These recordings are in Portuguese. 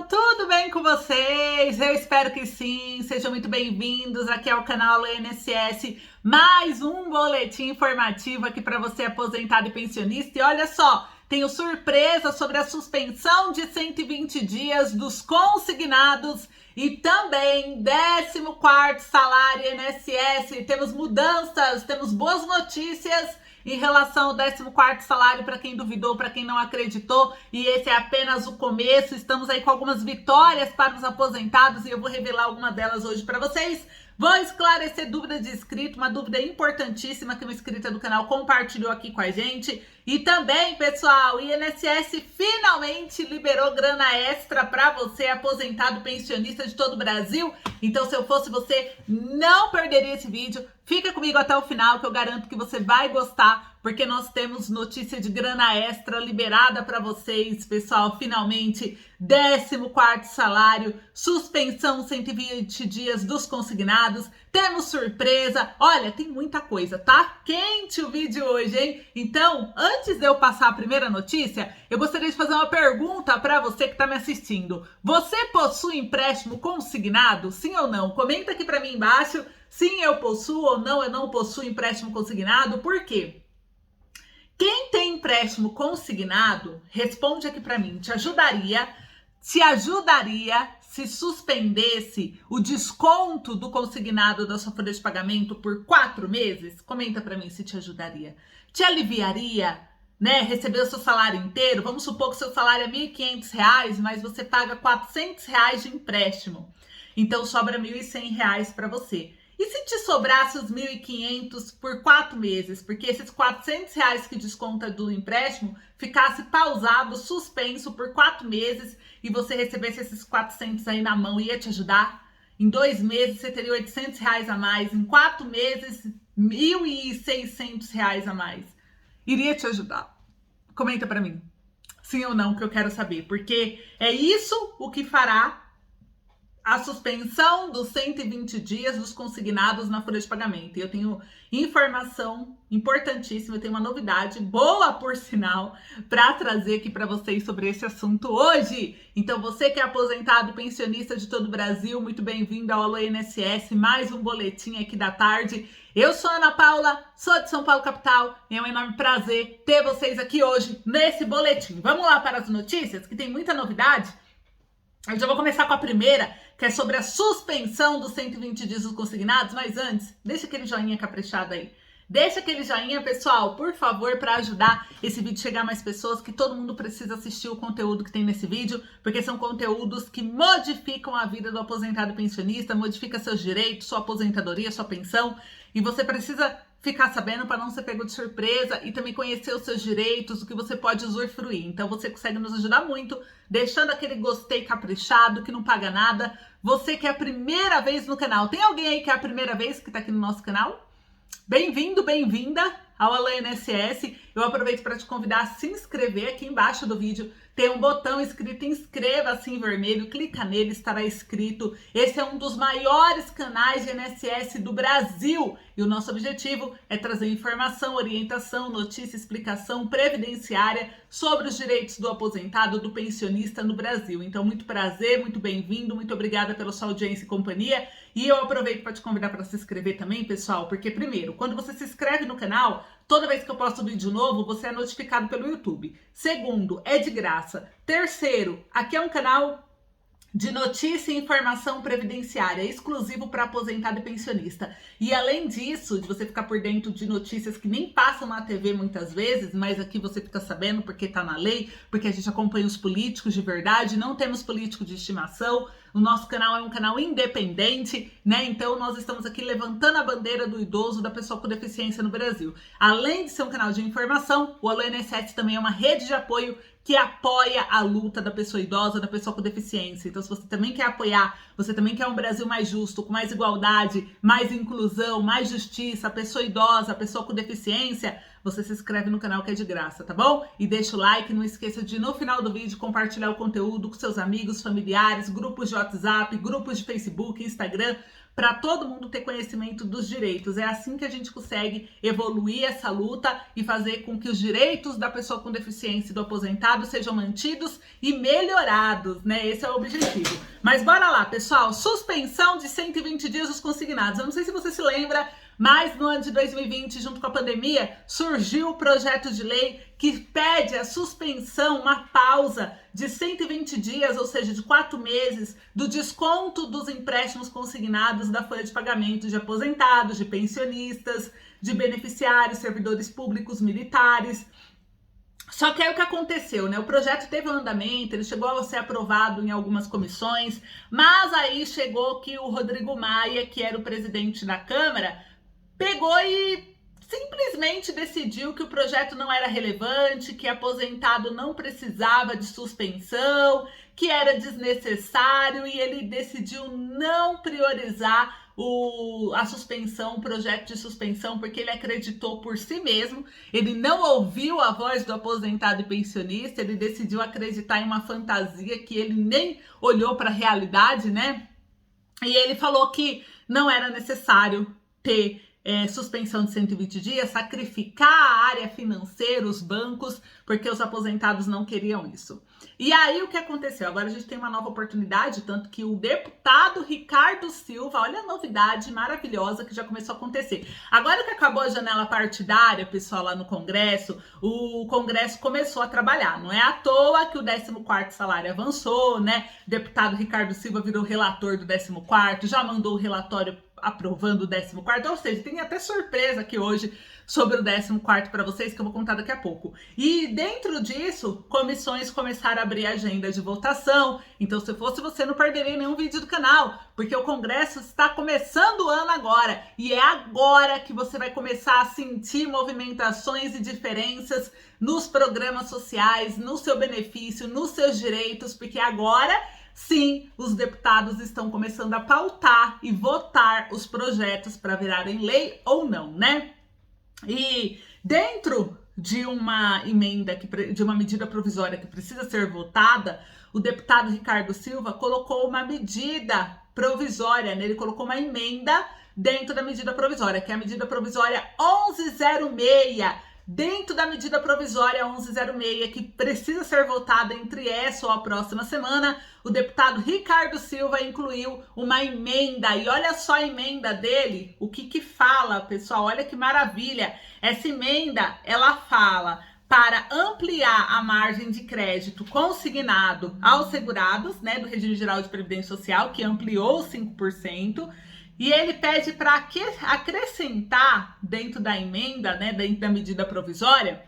Tudo bem com vocês? Eu espero que sim. Sejam muito bem-vindos aqui ao canal INSS. Mais um boletim informativo aqui para você aposentado e pensionista. E olha só, tenho surpresa sobre a suspensão de 120 dias dos consignados e também 14º salário INSS. Temos mudanças, temos boas notícias em relação ao 14º salário, para quem duvidou, para quem não acreditou, e esse é apenas o começo. Estamos aí com algumas vitórias para os aposentados e eu vou revelar alguma delas hoje para vocês. Vou esclarecer dúvida de inscrito, uma dúvida importantíssima que uma inscrita do canal compartilhou aqui com a gente. E também, pessoal, o INSS finalmente liberou grana extra para você, aposentado pensionista de todo o Brasil. Então, se eu fosse você, não perderia esse vídeo. Fica comigo até o final, que eu garanto que você vai gostar, porque nós temos notícia de grana extra liberada para vocês, pessoal. Finalmente, 14º salário, suspensão 120 dias dos consignados, temos surpresa. Olha, tem muita coisa, tá? Quente o vídeo hoje, hein? Então, antes de eu passar a primeira notícia, eu gostaria de fazer uma pergunta para você que está me assistindo. Você possui empréstimo consignado? Sim ou não? Comenta aqui para mim embaixo. Sim, eu possuo ou não, eu não possuo empréstimo consignado. Por quê? Quem tem empréstimo consignado, responde aqui para mim, te ajudaria se suspendesse o desconto do consignado da sua folha de pagamento por 4 meses? Comenta para mim se te ajudaria. Te aliviaria, né? Receber o seu salário inteiro? Vamos supor que o seu salário é R$ 1.500, mas você paga R$ 400 de empréstimo. Então sobra R$ 1.100 para você. E se te sobrasse os 1.500 por 4 meses? Porque esses R$ 400 que desconta do empréstimo ficasse pausado, suspenso por 4 meses e você recebesse esses 400 aí na mão, ia te ajudar? Em 2 meses você teria R$ 800 a mais, em 4 meses R$ 1.600 a mais. Iria te ajudar? Comenta para mim, sim ou não, que eu quero saber, porque é isso o que fará a suspensão dos 120 dias dos consignados na folha de pagamento. E eu tenho informação importantíssima, eu tenho uma novidade boa, por sinal, para trazer aqui para vocês sobre esse assunto hoje. Então, você que é aposentado e pensionista de todo o Brasil, muito bem-vindo ao Alô INSS, mais um boletim aqui da tarde. Eu sou a Ana Paula, sou de São Paulo, capital, e é um enorme prazer ter vocês aqui hoje nesse boletim. Vamos lá para as notícias, que tem muita novidade. Eu já vou começar com a primeira, que é sobre a suspensão dos 120 dias dos consignados, mas antes, deixa aquele joinha caprichado aí. Deixa aquele joinha, pessoal, por favor, para ajudar esse vídeo a chegar a mais pessoas, que todo mundo precisa assistir o conteúdo que tem nesse vídeo, porque são conteúdos que modificam a vida do aposentado pensionista, modifica seus direitos, sua aposentadoria, sua pensão, e você precisa ficar sabendo para não ser pego de surpresa e também conhecer os seus direitos, o que você pode usufruir. Então você consegue nos ajudar muito, deixando aquele gostei caprichado, que não paga nada. Você que é a primeira vez no canal, tem alguém aí que é a primeira vez que está aqui no nosso canal? Bem-vindo, bem-vinda ao Alô INSS. Eu aproveito para te convidar a se inscrever aqui embaixo do vídeo. Tem um botão escrito inscreva-se em vermelho, clica nele, estará escrito. Esse é um dos maiores canais de INSS do Brasil e o nosso objetivo é trazer informação, orientação, notícia, explicação previdenciária sobre os direitos do aposentado, do pensionista no Brasil. Então, muito prazer, muito bem-vindo, muito obrigada pela sua audiência e companhia. E eu aproveito para te convidar para se inscrever também, pessoal, porque primeiro, quando você se inscreve no canal, toda vez que eu posto vídeo novo, você é notificado pelo YouTube. Segundo, é de graça. Terceiro, aqui é um canal de notícia e informação previdenciária, exclusivo para aposentado e pensionista. E além disso, de você ficar por dentro de notícias que nem passam na TV muitas vezes, mas aqui você fica sabendo porque está na lei, porque a gente acompanha os políticos de verdade, não temos político de estimação. O nosso canal é um canal independente, né? Então nós estamos aqui levantando a bandeira do idoso, da pessoa com deficiência no Brasil. Além de ser um canal de informação, o Alô INSS também é uma rede de apoio que apoia a luta da pessoa idosa, da pessoa com deficiência. Então, se você também quer apoiar, você também quer um Brasil mais justo, com mais igualdade, mais inclusão, mais justiça, a pessoa idosa, a pessoa com deficiência, você se inscreve no canal que é de graça, tá bom? E deixa o like, não esqueça de no final do vídeo compartilhar o conteúdo com seus amigos, familiares, grupos de WhatsApp, grupos de Facebook, Instagram, para todo mundo ter conhecimento dos direitos. É assim que a gente consegue evoluir essa luta e fazer com que os direitos da pessoa com deficiência e do aposentado sejam mantidos e melhorados, né? Esse é o objetivo. Mas bora lá, pessoal. Suspensão de 120 dias dos consignados. Eu não sei se você se lembra, mas no ano de 2020, junto com a pandemia, surgiu o projeto de lei que pede a suspensão, uma pausa de 120 dias, ou seja, de 4 meses, do desconto dos empréstimos consignados da folha de pagamento de aposentados, de pensionistas, de beneficiários, servidores públicos, militares. Só que aí o que aconteceu, né? O projeto teve um andamento, ele chegou a ser aprovado em algumas comissões, mas aí chegou que o Rodrigo Maia, que era o presidente da Câmara, pegou e simplesmente decidiu que o projeto não era relevante, que aposentado não precisava de suspensão, que era desnecessário, e ele decidiu não priorizar a suspensão, o projeto de suspensão, porque ele acreditou por si mesmo, ele não ouviu a voz do aposentado e pensionista, ele decidiu acreditar em uma fantasia que ele nem olhou para a realidade, né? E ele falou que não era necessário ter suspensão de 120 dias, sacrificar a área financeira, os bancos, porque os aposentados não queriam isso. E aí o que aconteceu? Agora a gente tem uma nova oportunidade, tanto que o deputado Ricardo Silva, olha a novidade maravilhosa que já começou a acontecer. Agora que acabou a janela partidária, pessoal, lá no Congresso, o Congresso começou a trabalhar. Não é à toa que o 14º salário avançou, né? O deputado Ricardo Silva virou relator do 14º, já mandou o relatório aprovando o 14º, ou seja, tem até surpresa aqui hoje sobre o 14º para vocês, que eu vou contar daqui a pouco. E dentro disso, comissões começaram a abrir a agenda de votação, então se fosse você não perderia nenhum vídeo do canal, porque o Congresso está começando o ano agora, e é agora que você vai começar a sentir movimentações e diferenças nos programas sociais, no seu benefício, nos seus direitos, porque agora sim, os deputados estão começando a pautar e votar os projetos para virarem lei ou não, né? E dentro de uma emenda, de uma medida provisória que precisa ser votada, o deputado Ricardo Silva colocou uma medida provisória, né? Ele colocou uma emenda dentro da medida provisória, que é a medida provisória 1106, dentro da medida provisória 1106, que precisa ser votada entre essa ou a próxima semana, o deputado Ricardo Silva incluiu uma emenda, e olha só a emenda dele, o que fala, pessoal, olha que maravilha. Essa emenda, ela fala para ampliar a margem de crédito consignado aos segurados, né, do Regime Geral de Previdência Social, que ampliou 5%, e ele pede para acrescentar dentro da emenda, né, dentro da medida provisória,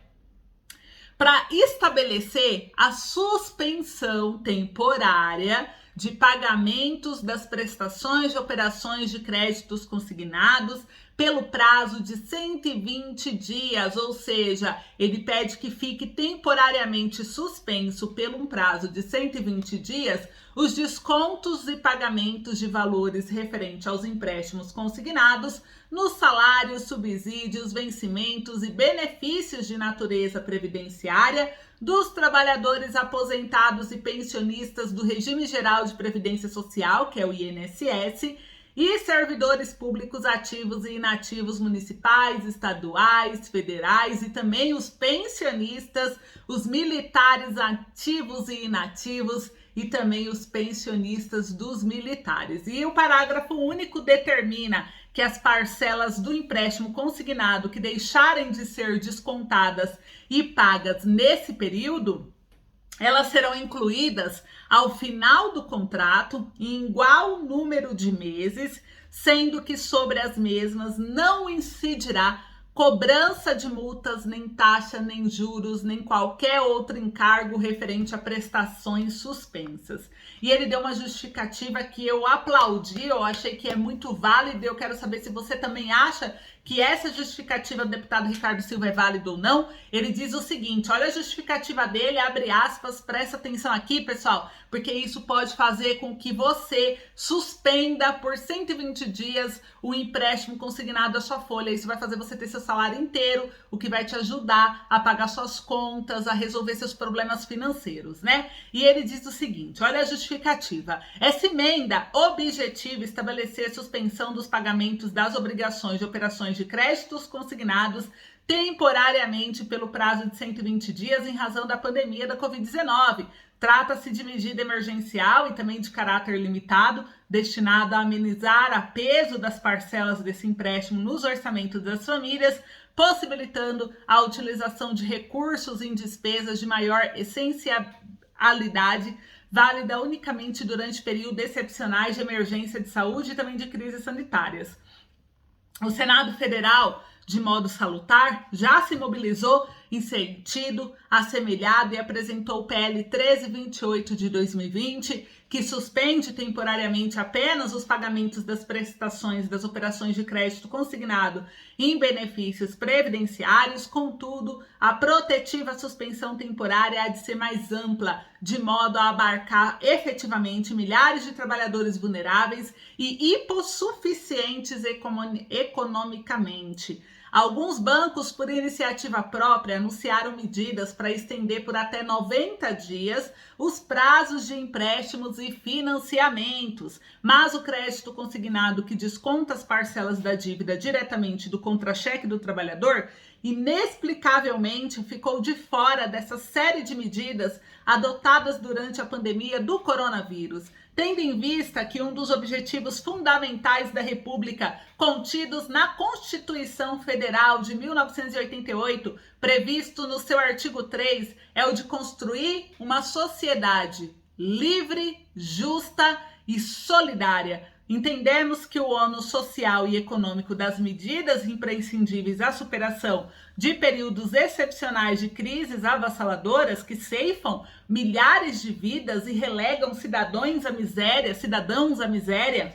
para estabelecer a suspensão temporária de pagamentos das prestações de operações de créditos consignados pelo prazo de 120 dias, ou seja, ele pede que fique temporariamente suspenso pelo um prazo de 120 dias os descontos e pagamentos de valores referentes aos empréstimos consignados nos salários, subsídios, vencimentos e benefícios de natureza previdenciária dos trabalhadores aposentados e pensionistas do Regime Geral de Previdência Social, que é o INSS, e servidores públicos ativos e inativos municipais, estaduais, federais e também os pensionistas, os militares ativos e inativos e também os pensionistas dos militares. E o parágrafo único determina que as parcelas do empréstimo consignado que deixarem de ser descontadas e pagas nesse período, elas serão incluídas ao final do contrato em igual número de meses, sendo que sobre as mesmas não incidirá cobrança de multas, nem taxa, nem juros, nem qualquer outro encargo referente a prestações suspensas. E ele deu uma justificativa que eu aplaudi, eu achei que é muito válida, eu quero saber se você também acha que essa justificativa do deputado Ricardo Silva é válida ou não. Ele diz o seguinte, olha a justificativa dele, abre aspas, presta atenção aqui, pessoal, porque isso pode fazer com que você suspenda por 120 dias o empréstimo consignado da sua folha. Isso vai fazer você ter seu salário inteiro, o que vai te ajudar a pagar suas contas, a resolver seus problemas financeiros, né? E ele diz o seguinte, olha a justificativa. Essa emenda objetiva estabelecer suspensão dos pagamentos das obrigações de operações de créditos consignados temporariamente pelo prazo de 120 dias em razão da pandemia da Covid-19. Trata-se de medida emergencial e também de caráter limitado, destinada a amenizar a peso das parcelas desse empréstimo nos orçamentos das famílias, possibilitando a utilização de recursos em despesas de maior essencialidade, válida unicamente durante períodos excepcionais de emergência de saúde e também de crises sanitárias. O Senado Federal, de modo salutar, já se mobilizou em sentido assemelhado e apresentou o PL 1328 de 2020, que suspende temporariamente apenas os pagamentos das prestações das operações de crédito consignado em benefícios previdenciários. Contudo, a protetiva suspensão temporária há de ser mais ampla, de modo a abarcar efetivamente milhares de trabalhadores vulneráveis e hipossuficientes economicamente. Alguns bancos, por iniciativa própria, anunciaram medidas para estender por até 90 dias os prazos de empréstimos e financiamentos, mas o crédito consignado que desconta as parcelas da dívida diretamente do contra-cheque do trabalhador inexplicavelmente ficou de fora dessa série de medidas adotadas durante a pandemia do coronavírus, tendo em vista que um dos objetivos fundamentais da República, contidos na Constituição Federal de 1988, previsto no seu artigo 3, é o de construir uma sociedade livre, justa e solidária. Entendemos que o ônus social e econômico das medidas imprescindíveis à superação de períodos excepcionais de crises avassaladoras que ceifam milhares de vidas e relegam cidadãos à miséria,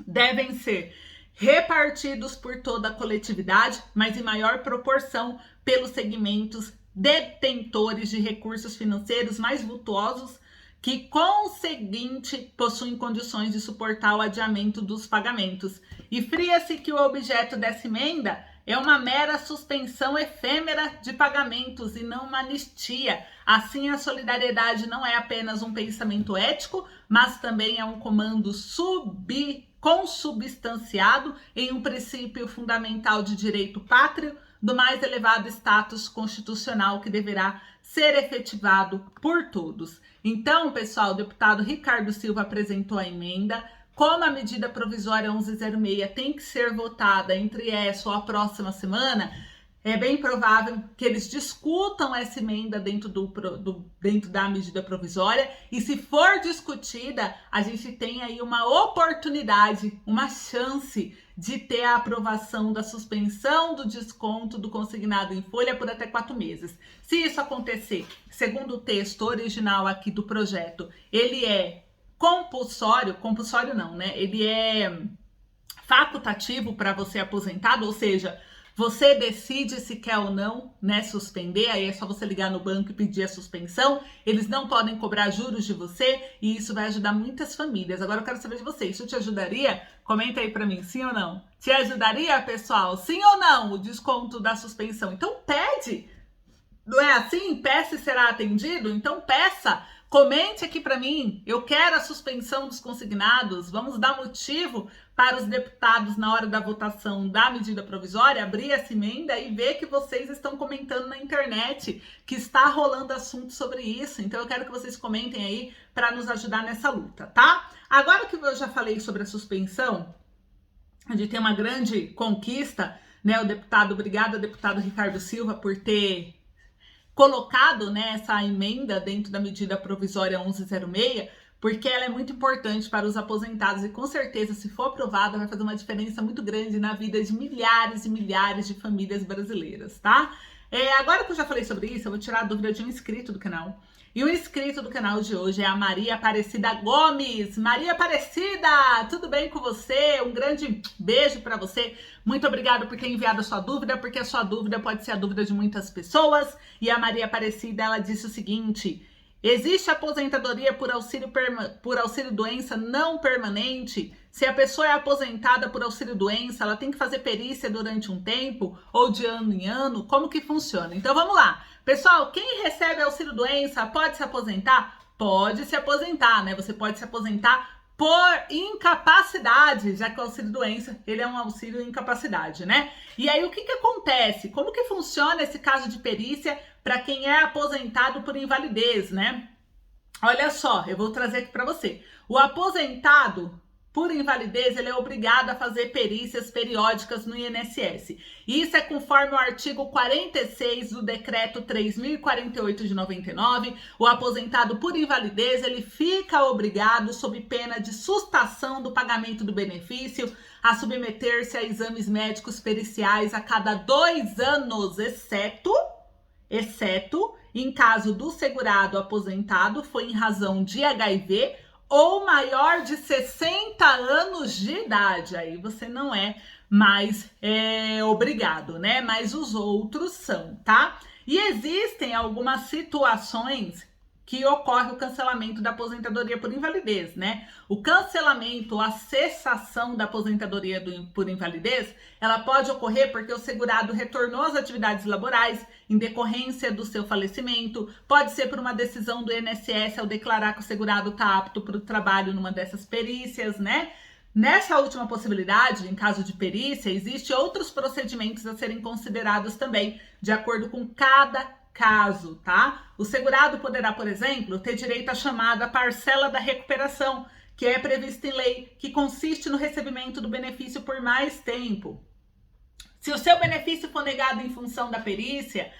devem ser repartidos por toda a coletividade, mas em maior proporção pelos segmentos detentores de recursos financeiros mais vultuosos, que, conseguinte, possuem condições de suportar o adiamento dos pagamentos. E fria-se que o objeto dessa emenda é uma mera suspensão efêmera de pagamentos e não uma anistia. Assim, a solidariedade não é apenas um pensamento ético, mas também é um comando consubstanciado em um princípio fundamental de direito pátrio do mais elevado status constitucional que deverá ser efetivado por todos. Então, pessoal, o deputado Ricardo Silva apresentou a emenda. Como a medida provisória 1106 tem que ser votada entre essa ou a próxima semana, é bem provável que eles discutam essa emenda dentro da medida provisória, e se for discutida, a gente tem aí uma oportunidade, uma chance de ter a aprovação da suspensão do desconto do consignado em folha por até 4 meses. Se isso acontecer, segundo o texto original aqui do projeto, ele é compulsório não, né? Ele é facultativo para você aposentado, ou seja, você decide se quer ou não, né, suspender, aí é só você ligar no banco e pedir a suspensão. Eles não podem cobrar juros de você e isso vai ajudar muitas famílias. Agora eu quero saber de vocês, isso te ajudaria? Comenta aí pra mim, sim ou não? Te ajudaria, pessoal? Sim ou não o desconto da suspensão? Então pede! Não é assim? Peça e será atendido? Então peça! Comente aqui para mim, eu quero a suspensão dos consignados, vamos dar motivo para os deputados na hora da votação da medida provisória, abrir essa emenda e ver que vocês estão comentando na internet, que está rolando assunto sobre isso. Então eu quero que vocês comentem aí para nos ajudar nessa luta, tá? Agora que eu já falei sobre a suspensão, a gente tem uma grande conquista, né? Obrigada, deputado Ricardo Silva, por ter colocado, né, essa emenda dentro da medida provisória 1106, porque ela é muito importante para os aposentados e com certeza, se for aprovada, vai fazer uma diferença muito grande na vida de milhares e milhares de famílias brasileiras, tá? Agora que eu já falei sobre isso, eu vou tirar a dúvida de um inscrito do canal. E o inscrito do canal de hoje é a Maria Aparecida Gomes. Maria Aparecida, tudo bem com você? Um grande beijo para você. Muito obrigada por ter enviado a sua dúvida, porque a sua dúvida pode ser a dúvida de muitas pessoas. E a Maria Aparecida, ela disse o seguinte: existe aposentadoria por auxílio doença não permanente? Se a pessoa é aposentada por auxílio doença, ela tem que fazer perícia durante um tempo ou de ano em ano? Como que funciona? Então vamos lá. Pessoal, quem recebe auxílio doença pode se aposentar? Pode se aposentar, né? Você pode se aposentar por incapacidade, já que o auxílio doença, ele é um auxílio incapacidade, né? E aí o que acontece? Como que funciona esse caso de perícia para quem é aposentado por invalidez, né? Olha só, eu vou trazer aqui para você. O aposentado por invalidez, ele é obrigado a fazer perícias periódicas no INSS. Isso é conforme o artigo 46 do decreto 3048 de 99. O aposentado por invalidez, ele fica obrigado, sob pena de sustação do pagamento do benefício, a submeter-se a exames médicos periciais a cada 2 anos, exceto em caso do segurado aposentado foi em razão de HIV ou maior de 60 anos de idade. Aí você não é mais obrigado, né? Mas os outros são, tá? E existem algumas situações que ocorre o cancelamento da aposentadoria por invalidez, né? O cancelamento, a cessação da aposentadoria por invalidez, ela pode ocorrer porque o segurado retornou às atividades laborais em decorrência do seu falecimento, pode ser por uma decisão do INSS ao declarar que o segurado está apto para o trabalho numa dessas perícias, né? Nessa última possibilidade, em caso de perícia, existem outros procedimentos a serem considerados também, de acordo com cada caso, tá? O segurado poderá, por exemplo, ter direito à chamada parcela da recuperação, que é prevista em lei, que consiste no recebimento do benefício por mais tempo. Se o seu benefício for negado em função da perícia,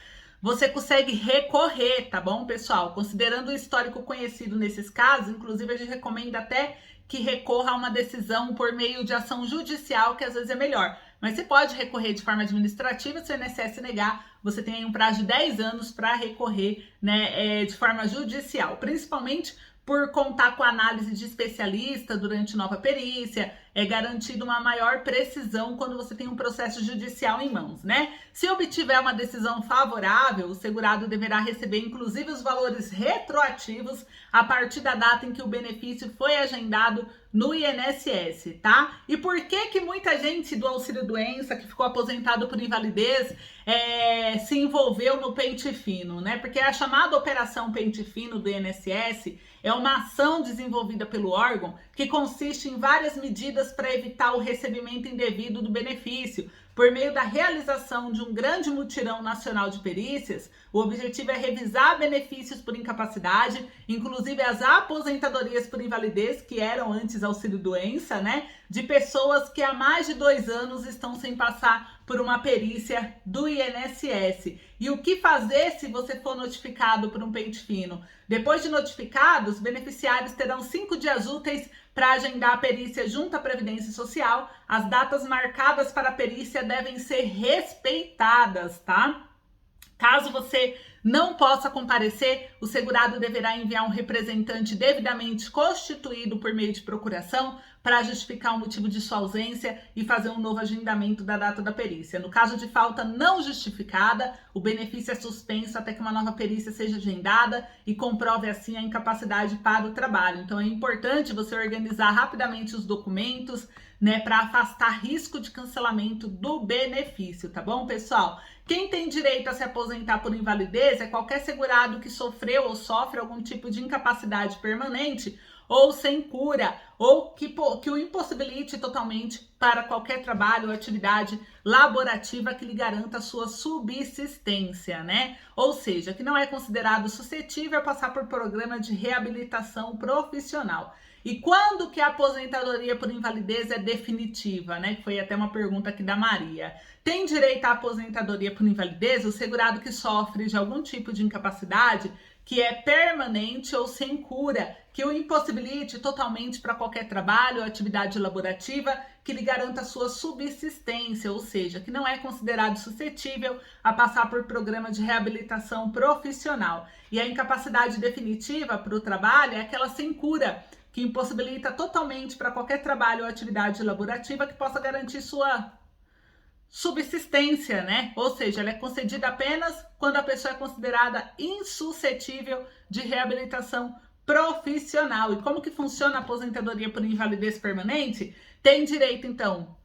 você consegue recorrer, tá bom, pessoal? Considerando o histórico conhecido nesses casos, inclusive a gente recomenda até que recorra a uma decisão por meio de ação judicial, que às vezes é melhor. Mas você pode recorrer de forma administrativa, se o INSS negar, você tem aí um prazo de 10 anos para recorrer, né, de forma judicial, principalmente por contar com a análise de especialista durante nova perícia, é garantido uma maior precisão quando você tem um processo judicial em mãos, né? Se obtiver uma decisão favorável, o segurado deverá receber inclusive os valores retroativos a partir da data em que o benefício foi agendado no INSS, tá? E por que muita gente do auxílio doença que ficou aposentado por invalidez se envolveu no pente fino, né? Porque a chamada operação pente fino do INSS é uma ação desenvolvida pelo órgão que consiste em várias medidas para evitar o recebimento indevido do benefício. Por meio da realização de um grande mutirão nacional de perícias, o objetivo é revisar benefícios por incapacidade, inclusive as aposentadorias por invalidez, que eram antes auxílio-doença, né? De pessoas que há mais de 2 anos estão sem passar por uma perícia do INSS. E o que fazer se você for notificado por um pente fino? Depois de notificados, os beneficiários terão 5 dias úteis para agendar a perícia junto à Previdência Social. As datas marcadas para a perícia devem ser respeitadas, tá? Caso você não possa comparecer, o segurado deverá enviar um representante devidamente constituído por meio de procuração para justificar o motivo de sua ausência e fazer um novo agendamento da data da perícia. No caso de falta não justificada, o benefício é suspenso até que uma nova perícia seja agendada e comprove assim a incapacidade para o trabalho. Então é importante você organizar rapidamente os documentos, né, para afastar risco de cancelamento do benefício, tá bom, pessoal? Quem tem direito a se aposentar por invalidez é qualquer segurado que sofreu ou sofre algum tipo de incapacidade permanente ou sem cura, ou que o impossibilite totalmente para qualquer trabalho ou atividade laborativa que lhe garanta a sua subsistência, né? Ou seja, que não é considerado suscetível a passar por programa de reabilitação profissional. E quando que a aposentadoria por invalidez é definitiva, né? Foi até uma pergunta aqui da Maria. Tem direito à aposentadoria por invalidez o segurado que sofre de algum tipo de incapacidade que é permanente ou sem cura, que o impossibilite totalmente para qualquer trabalho ou atividade laborativa que lhe garanta sua subsistência, ou seja, que não é considerado suscetível a passar por programa de reabilitação profissional. E a incapacidade definitiva para o trabalho é aquela sem cura, que impossibilita totalmente para qualquer trabalho ou atividade laborativa que possa garantir sua subsistência, né? Ou seja, ela é concedida apenas quando a pessoa é considerada insuscetível de reabilitação profissional. E como que funciona a aposentadoria por invalidez permanente? Tem direito, então,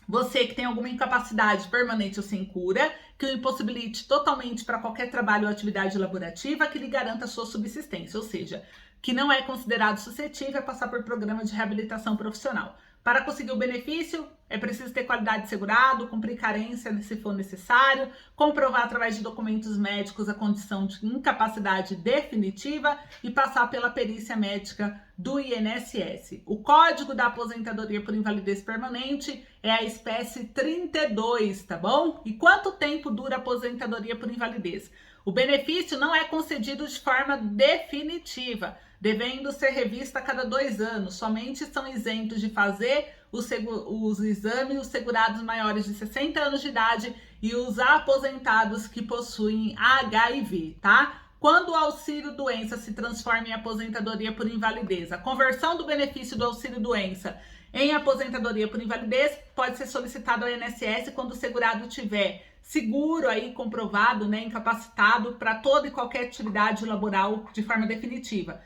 você que tem alguma incapacidade permanente ou sem cura, que o impossibilite totalmente para qualquer trabalho ou atividade laborativa que lhe garanta a sua subsistência, ou seja, que não é considerado suscetível a passar por programa de reabilitação profissional. Para conseguir o benefício, é preciso ter qualidade de segurado, cumprir carência se for necessário, comprovar através de documentos médicos a condição de incapacidade definitiva e passar pela perícia médica do INSS. O código da aposentadoria por invalidez permanente é a espécie 32, tá bom? E quanto tempo dura a aposentadoria por invalidez? O benefício não é concedido de forma definitiva, devendo ser revista a cada 2 anos. Somente são isentos de fazer os exames os segurados maiores de 60 anos de idade e os aposentados que possuem HIV, tá? Quando o auxílio-doença se transforma em aposentadoria por invalidez, a conversão do benefício do auxílio-doença em aposentadoria por invalidez pode ser solicitada ao INSS quando o segurado tiver seguro aí comprovado, né, incapacitado para toda e qualquer atividade laboral de forma definitiva.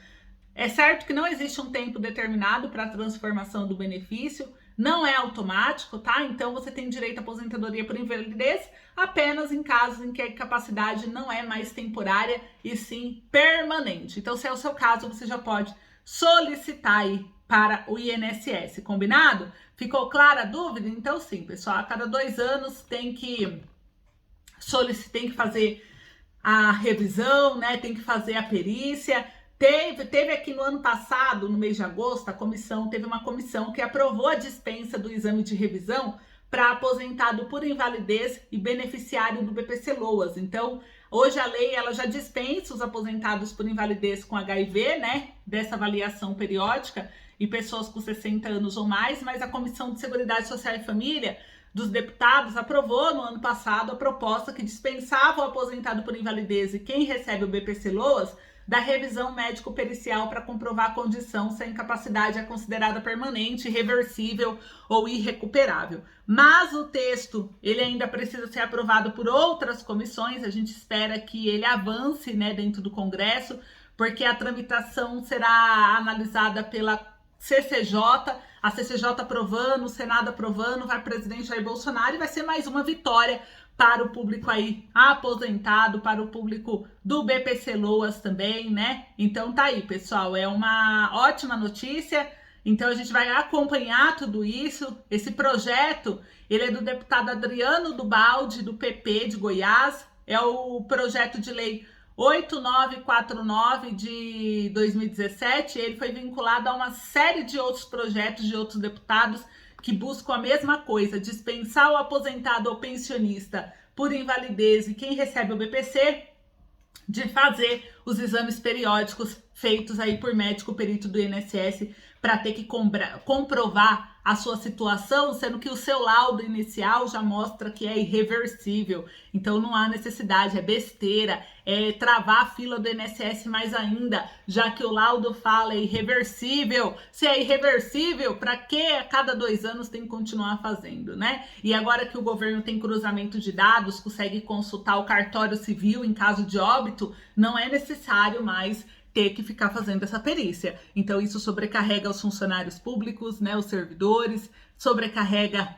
É certo que não existe um tempo determinado para a transformação do benefício, não é automático, tá? Então você tem direito à aposentadoria por invalidez apenas em casos em que a incapacidade não é mais temporária e sim permanente. Então, se é o seu caso, você já pode solicitar aí para o INSS, combinado? Ficou clara a dúvida? Então sim, pessoal, a cada 2 anos tem que fazer a revisão, né? Tem que fazer a perícia. Teve aqui no ano passado, no mês de agosto, teve uma comissão que aprovou a dispensa do exame de revisão para aposentado por invalidez e beneficiário do BPC-Loas. Então, hoje a lei ela já dispensa os aposentados por invalidez com HIV, né, dessa avaliação periódica, e pessoas com 60 anos ou mais, mas a Comissão de Seguridade Social e Família dos deputados aprovou no ano passado a proposta que dispensava o aposentado por invalidez e quem recebe o BPC-Loas da revisão médico-pericial para comprovar a condição se a incapacidade é considerada permanente, irreversível ou irrecuperável. Mas o texto, ele ainda precisa ser aprovado por outras comissões, a gente espera que ele avance, né, dentro do Congresso, porque a tramitação será analisada pela CCJ, a CCJ aprovando, o Senado aprovando, vai o presidente Jair Bolsonaro e vai ser mais uma vitória para o público aí aposentado, para o público do BPC-Loas também, né? Então tá aí, pessoal, é uma ótima notícia. Então a gente vai acompanhar tudo isso. Esse projeto, ele é do deputado Adriano Dubaldi, do PP de Goiás, é o projeto de lei 8949 de 2017, ele foi vinculado a uma série de outros projetos de outros deputados que buscam a mesma coisa, dispensar o aposentado ou pensionista por invalidez e quem recebe o BPC de fazer os exames periódicos feitos aí por médico perito do INSS para ter que comprovar a sua situação, sendo que o seu laudo inicial já mostra que é irreversível. Então não há necessidade, é besteira, é travar a fila do INSS mais ainda, já que o laudo fala é irreversível. Se é irreversível, para que a cada 2 anos tem que continuar fazendo, né? E agora que o governo tem cruzamento de dados, consegue consultar o cartório civil em caso de óbito, não é necessário mais ter que ficar fazendo essa perícia. Então isso sobrecarrega os funcionários públicos, né, os servidores, sobrecarrega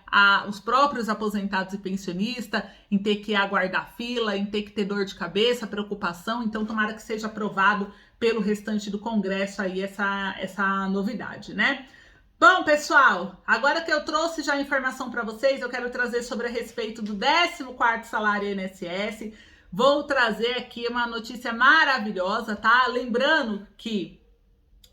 os próprios aposentados e pensionistas em ter que aguardar fila, em ter que ter dor de cabeça, preocupação. Então tomara que seja aprovado pelo restante do Congresso aí essa novidade, né? Bom, pessoal, agora que eu trouxe já a informação para vocês, eu quero trazer sobre a respeito do 14º salário INSS. Vou trazer aqui uma notícia maravilhosa, tá? Lembrando que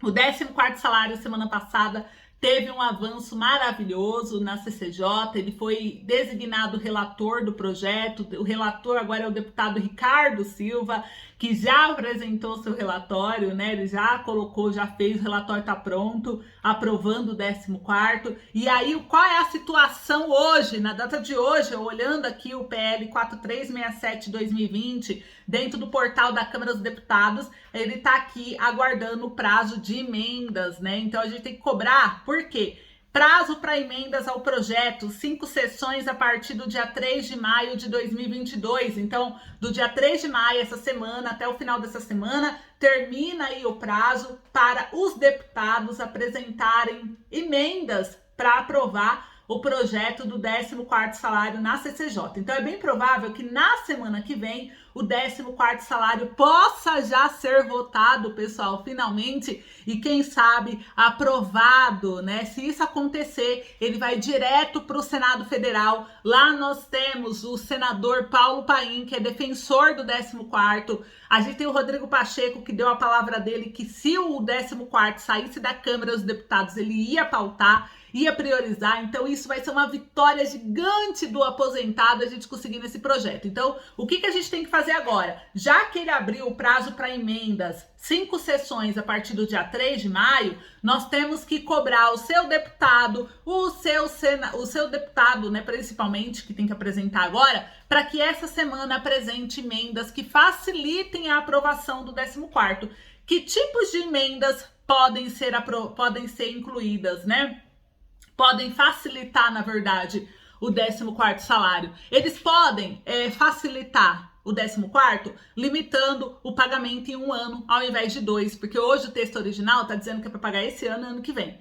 o 14º salário semana passada teve um avanço maravilhoso na CCJ, ele foi designado relator do projeto, o relator agora é o deputado Ricardo Silva, que já apresentou seu relatório, né? Ele já colocou, já fez, o relatório está pronto, aprovando o 14º. E aí, qual é a situação hoje, na data de hoje, olhando aqui o PL 4367/2020, dentro do portal da Câmara dos Deputados, ele está aqui aguardando o prazo de emendas, né? Então, a gente tem que cobrar, por quê? Prazo para emendas ao projeto, 5 sessões a partir do dia 3 de maio de 2022. Então, do dia 3 de maio, essa semana, até o final dessa semana, termina aí o prazo para os deputados apresentarem emendas para aprovar o projeto do 14º salário na CCJ. Então, é bem provável que na semana que vem o 14º salário possa já ser votado, pessoal, finalmente, e quem sabe aprovado, né? Se isso acontecer, ele vai direto para o Senado Federal. Lá nós temos o senador Paulo Paim, que é defensor do 14º. A gente tem o Rodrigo Pacheco, que deu a palavra dele que se o 14º saísse da Câmara dos Deputados, ele ia pautar, ia priorizar. Então isso vai ser uma vitória gigante do aposentado, a gente conseguindo esse projeto. Então, o que a gente tem que fazer agora? Já que ele abriu o prazo para emendas, 5 sessões a partir do dia 3 de maio, nós temos que cobrar o seu deputado, o seu deputado, né, principalmente, que tem que apresentar agora, para que essa semana apresente emendas que facilitem a aprovação do 14º. Que tipos de emendas podem ser incluídas, né? Podem facilitar, na verdade, o 14º salário. Eles podem facilitar o 14º limitando o pagamento em 1 ano ao invés de 2, porque hoje o texto original está dizendo que é para pagar esse ano e ano que vem.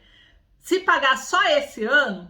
Se pagar só esse ano,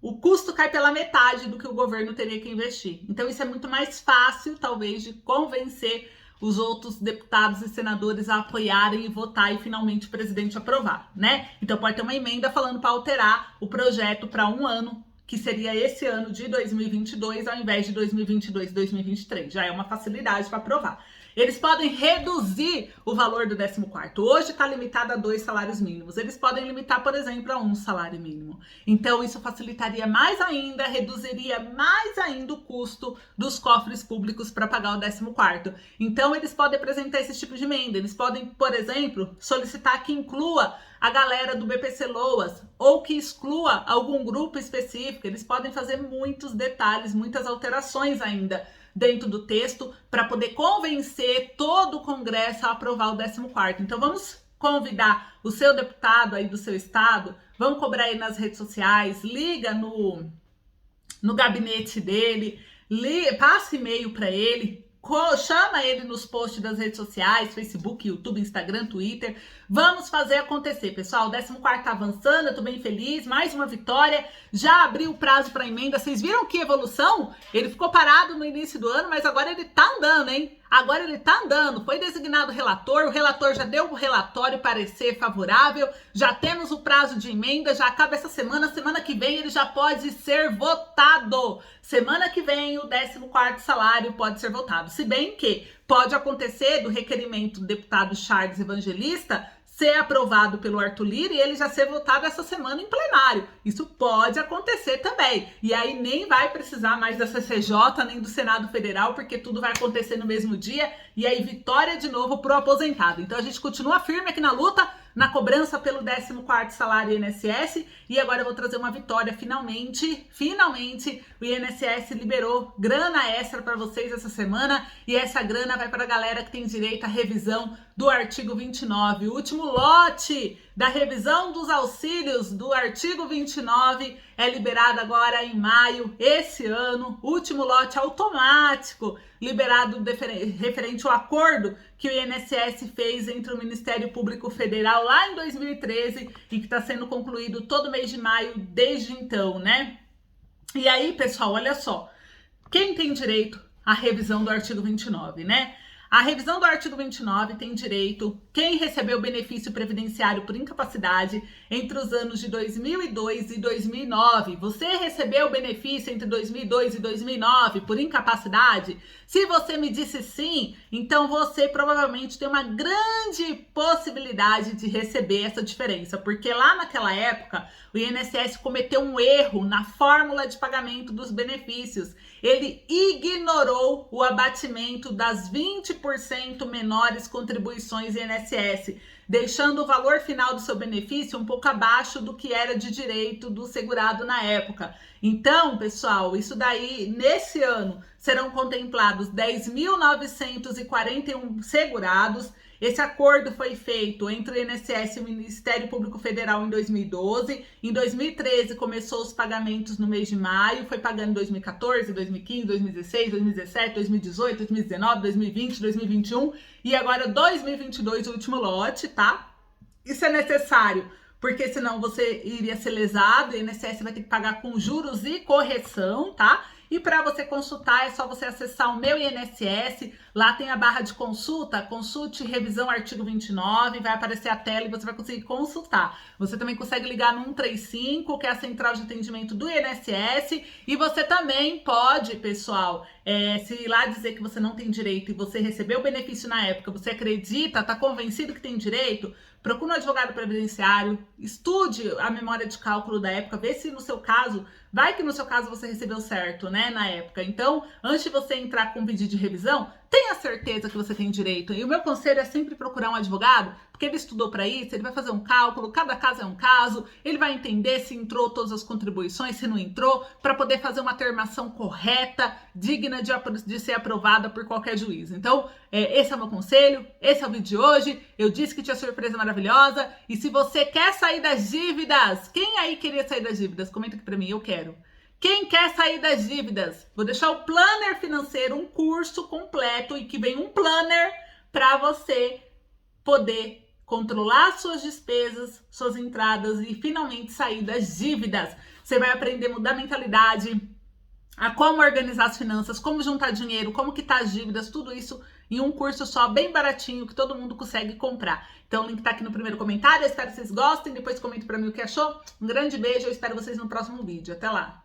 o custo cai pela metade do que o governo teria que investir. Então isso é muito mais fácil, talvez, de convencer os outros deputados e senadores a apoiarem e votar e finalmente o presidente aprovar, né? Então pode ter uma emenda falando para alterar o projeto para 1 ano, que seria esse ano de 2022 ao invés de 2022 e 2023. Já é uma facilidade para aprovar. Eles podem reduzir o valor do 14º. Hoje está limitado a 2 salários mínimos. Eles podem limitar, por exemplo, a 1 salário mínimo. Então, isso facilitaria mais ainda, reduziria mais ainda o custo dos cofres públicos para pagar o 14º. Então, eles podem apresentar esse tipo de emenda. Eles podem, por exemplo, solicitar que inclua a galera do BPC Loas ou que exclua algum grupo específico. Eles podem fazer muitos detalhes, muitas alterações ainda dentro do texto para poder convencer todo o Congresso a aprovar o 14º. Então vamos convidar o seu deputado aí do seu estado, vamos cobrar aí nas redes sociais, liga no gabinete dele, passa e-mail para ele, chama ele nos posts das redes sociais, Facebook, YouTube, Instagram, Twitter. Vamos fazer acontecer, pessoal. O 14º tá avançando, eu tô bem feliz. Mais uma vitória. Já abriu o prazo para emenda. Vocês viram que evolução? Ele ficou parado no início do ano, mas agora ele tá andando, hein? Agora ele tá andando. Foi designado o relator já deu o relatório parecer favorável. Já temos o prazo de emenda, já acaba essa semana. Semana que vem ele já pode ser votado. Semana que vem o 14º salário pode ser votado. Se bem que pode acontecer do requerimento do deputado Charles Evangelista ser aprovado pelo Arthur Lira e ele já ser votado essa semana em plenário. Isso pode acontecer também. E aí nem vai precisar mais da CCJ nem do Senado Federal, porque tudo vai acontecer no mesmo dia. E aí vitória de novo pro aposentado. Então a gente continua firme aqui na luta, na cobrança pelo 14º salário INSS. E agora eu vou trazer uma vitória. Finalmente, o INSS liberou grana extra para vocês essa semana. E essa grana vai para a galera que tem direito à revisão do artigo 29. O último lote da revisão dos auxílios do artigo 29 é liberado agora em maio esse ano. Último lote automático liberado referente ao acordo que o INSS fez entre o Ministério Público Federal lá em 2013 e que está sendo concluído todo mês de maio desde então, né? E aí, pessoal, olha só. Quem tem direito à revisão do artigo 29, né? A revisão do artigo 29 tem direito quem recebeu benefício previdenciário por incapacidade entre os anos de 2002 e 2009. Você recebeu benefício entre 2002 e 2009 por incapacidade? Se você me disse sim, então você provavelmente tem uma grande possibilidade de receber essa diferença, porque lá naquela época o INSS cometeu um erro na fórmula de pagamento dos benefícios. Ele ignorou o abatimento das 20% menores contribuições INSS, deixando o valor final do seu benefício um pouco abaixo do que era de direito do segurado na época. Então, pessoal, isso daí, nesse ano, serão contemplados 10.941 segurados. Esse acordo foi feito entre o INSS e o Ministério Público Federal em 2012. Em 2013 começou os pagamentos no mês de maio, foi pagando em 2014, 2015, 2016, 2017, 2018, 2019, 2020, 2021 e agora 2022, o último lote, tá? Isso é necessário, porque senão você iria ser lesado, o INSS vai ter que pagar com juros e correção, tá? E para você consultar, é só você acessar o Meu INSS, lá tem a barra de consulta, consulte revisão artigo 29, vai aparecer a tela e você vai conseguir consultar. Você também consegue ligar no 135, que é a central de atendimento do INSS, e você também pode, pessoal, se ir lá dizer que você não tem direito e você recebeu o benefício na época, você acredita, está convencido que tem direito, procure um advogado previdenciário, estude a memória de cálculo da época, vê se no seu caso, vai que no seu caso você recebeu certo, né, na época. Então, antes de você entrar com um pedido de revisão, tenha certeza que você tem direito. E o meu conselho é sempre procurar um advogado, porque ele estudou para isso, ele vai fazer um cálculo, cada caso é um caso, ele vai entender se entrou todas as contribuições, se não entrou, para poder fazer uma termação correta, digna de ser aprovada por qualquer juiz. Então, esse é o meu conselho, esse é o vídeo de hoje. Eu disse que tinha surpresa maravilhosa. E se você quer sair das dívidas, quem aí queria sair das dívidas? Comenta aqui para mim, eu quero. Quem quer sair das dívidas? Vou deixar o Planner Financeiro, um curso completo e que vem um planner para você poder controlar suas despesas, suas entradas e finalmente sair das dívidas. Você vai aprender a mudar a mentalidade, a como organizar as finanças, como juntar dinheiro, como quitar as dívidas, tudo isso em um curso só, bem baratinho, que todo mundo consegue comprar. Então o link tá aqui no primeiro comentário, eu espero que vocês gostem, depois comentem pra mim o que achou. Um grande beijo, eu espero vocês no próximo vídeo. Até lá!